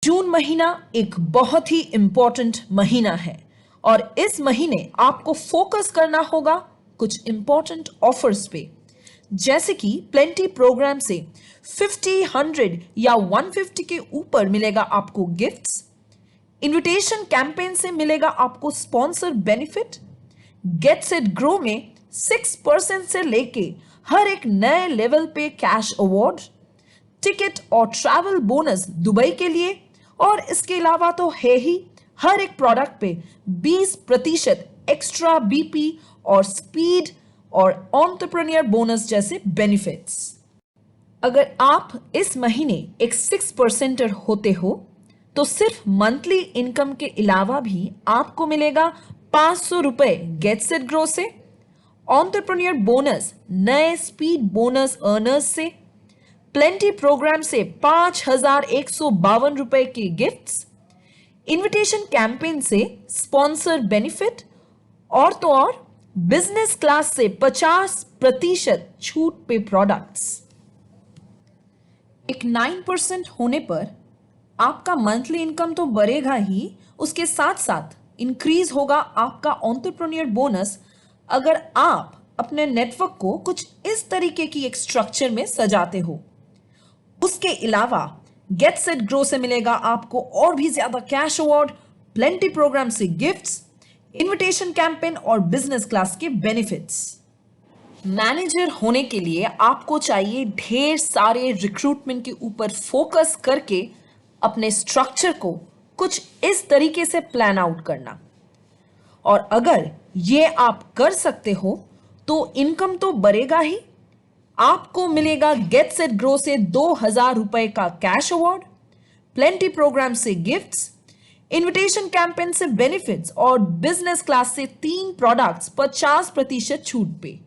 जून महीना एक बहुत ही इंपॉर्टेंट महीना है और इस महीने आपको फोकस करना होगा कुछ इंपॉर्टेंट ऑफर्स पे, जैसे कि प्लेंटी प्रोग्राम से 50, 100 या 150 के ऊपर मिलेगा आपको गिफ्ट्स। इनविटेशन कैंपेन से मिलेगा आपको sponsor benefit. Get set grow में 6% से लेके हर एक नए लेवल पे कैश अवार्ड, टिकट और ट्रैवल बोनस दुबई के लिए, और इसके अलावा तो है ही हर एक प्रोडक्ट पे 20% एक्स्ट्रा बीपी और स्पीड और एंटरप्रेन्योर बोनस जैसे बेनिफिट्स। अगर आप इस महीने एक 6%er होते हो तो सिर्फ मंथली इनकम के अलावा भी आपको मिलेगा 500 रुपए गेट सेट ग्रो से, एंटरप्रेन्योर बोनस नए स्पीड बोनस अर्नर्स से, प्लेंटी प्रोग्राम से 5152 रुपए के गिफ्ट्स, इनविटेशन कैंपेन से स्पॉन्सर बेनिफिट, और तो और बिजनेस क्लास से 50% छूट पे प्रोडक्ट्स। एक 9% होने पर आपका मंथली इनकम तो बढ़ेगा ही, उसके साथ साथ इंक्रीज होगा आपका एंटरप्रेन्योर बोनस अगर आप अपने नेटवर्क को कुछ इस तरीके की एक स्ट्रक्चर में सजाते हो। उसके अलावा गेट सेट ग्रो से मिलेगा आपको और भी ज्यादा कैश अवार्ड, प्लेंटी प्रोग्राम से गिफ्ट्स, इनविटेशन कैंपेन और बिजनेस क्लास के बेनिफिट्स। मैनेजर होने के लिए आपको चाहिए ढेर सारे रिक्रूटमेंट के ऊपर फोकस करके अपने स्ट्रक्चर को कुछ इस तरीके से प्लान आउट करना, और अगर ये आप कर सकते हो तो इनकम तो बढ़ेगा ही। आपको मिलेगा गेट सेट ग्रो से 2000 रुपए का कैश अवार्ड, प्लेंटी प्रोग्राम से गिफ्ट्स, इनविटेशन कैंपेन से बेनिफिट्स और बिजनेस क्लास से 3 प्रोडक्ट्स 50% छूट पे।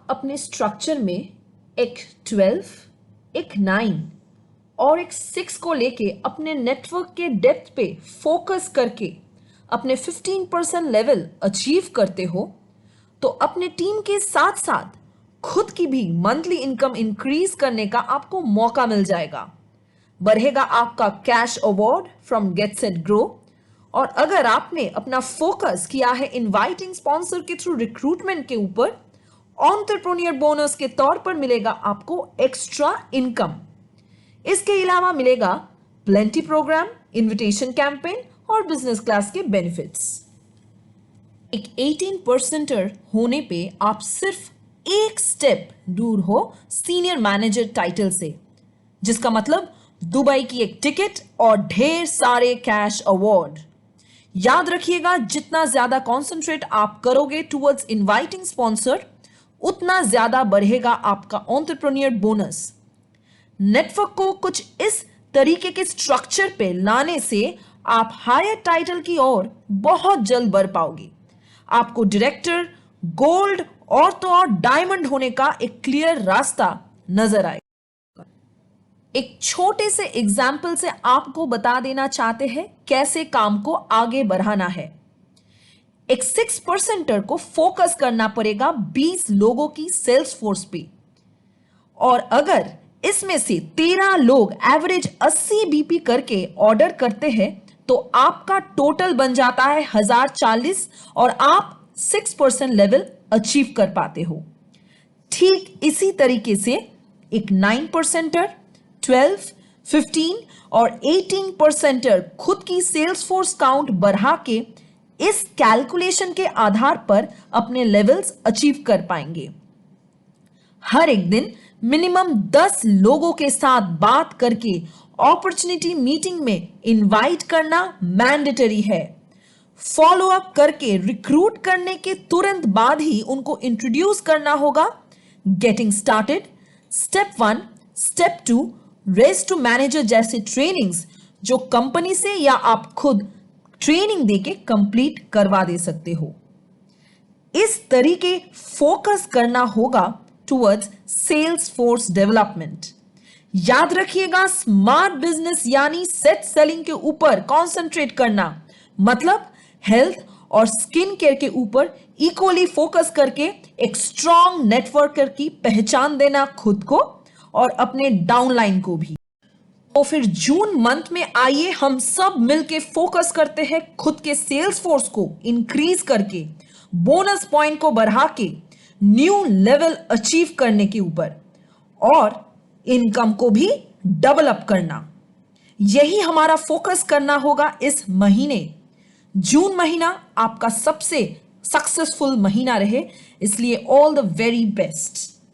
अपने स्ट्रक्चर में एक 12, एक 9 और एक 6 को लेके अपने नेटवर्क के डेप्थ पे फोकस करके अपने 15% लेवल अचीव करते हो तो अपने टीम के साथ साथ खुद की भी मंथली इनकम इंक्रीज करने का आपको मौका मिल जाएगा। बढ़ेगा आपका cash award from get set grow, और अगर आपने अपना फोकस किया है इनवाइटिंग स्पॉन्सर के थ्रू रिक्रूटमेंट के ऊपर, एंटरप्रेन्योर बोनस के तौर पर मिलेगा आपको एक्स्ट्रा इनकम। इसके अलावा मिलेगा प्लेंटी प्रोग्राम, इनविटेशन कैंपेन और बिजनेस क्लास के बेनिफिट्स। एक 18%er होने पे आप सिर्फ एक स्टेप दूर हो सीनियर मैनेजर टाइटल से, जिसका मतलब दुबई की एक टिकट और ढेर सारे कैश अवार्ड। याद रखिएगा, जितना ज्यादा कॉन्सेंट्रेट आप करोगे टुवर्ड्स इनवाइटिंग स्पॉन्सर, उतना ज्यादा बढ़ेगा आपका एंटरप्रेन्योर बोनस। नेटवर्क को कुछ इस तरीके के स्ट्रक्चर पे लाने से आप हायर टाइटल की ओर बहुत जल्द बढ़ पाओगे। आपको डायरेक्टर, गोल्ड और तो और डायमंड होने का एक क्लियर रास्ता नजर आएगा। एक छोटे से एग्जाम्पल से आपको बता देना चाहते हैं कैसे काम को आगे बढ़ाना है। एक 6%er को फोकस करना पड़ेगा 20 लोगों की सेल्स फोर्स पे, और अगर इसमें से 13 लोग एवरेज 80 बीपी करके ऑर्डर करते हैं तो आपका टोटल बन जाता है 1040 और आप 6% लेवल अचीव कर पाते हो। ठीक इसी तरीके से एक 9%er, 12, 15 और 18%er खुद की सेल्स फोर्स काउंट बढ़ा के इस कैलकुलेशन के आधार पर अपने लेवल्स अचीव कर पाएंगे। हर एक दिन मिनिमम 10 लोगों के साथ बात करके अपॉर्चुनिटी मीटिंग में इनवाइट करना मैंडेटरी है। फॉलो अप करके रिक्रूट करने के तुरंत बाद ही उनको इंट्रोड्यूस करना होगा। Getting started, step 1, step 2, race to manager जैसे ट्रेनिंग्स जो कंपनी से या आप खुद ट्रेनिंग देके कंप्लीट करवा दे सकते हो। इस तरीके फोकस करना होगा टुवर्ड्स सेल्स फोर्स डेवलपमेंट। याद रखिएगा, स्मार्ट बिजनेस यानी सेट सेलिंग के ऊपर कंसंट्रेट करना, मतलब हेल्थ और स्किन केयर के ऊपर इक्वली फोकस करके एक स्ट्रॉन्ग नेटवर्कर की पहचान देना खुद को और अपने डाउनलाइन को भी। तो फिर जून मंथ में आइए हम सब मिलके फोकस करते हैं खुद के सेल्स फोर्स को इंक्रीज करके, बोनस पॉइंट को बढ़ा के न्यू लेवल अचीव करने के ऊपर और इनकम को भी डबल अप करना। यही हमारा फोकस करना होगा इस महीने। जून महीना आपका सबसे सक्सेसफुल महीना रहे, इसलिए ऑल द वेरी बेस्ट।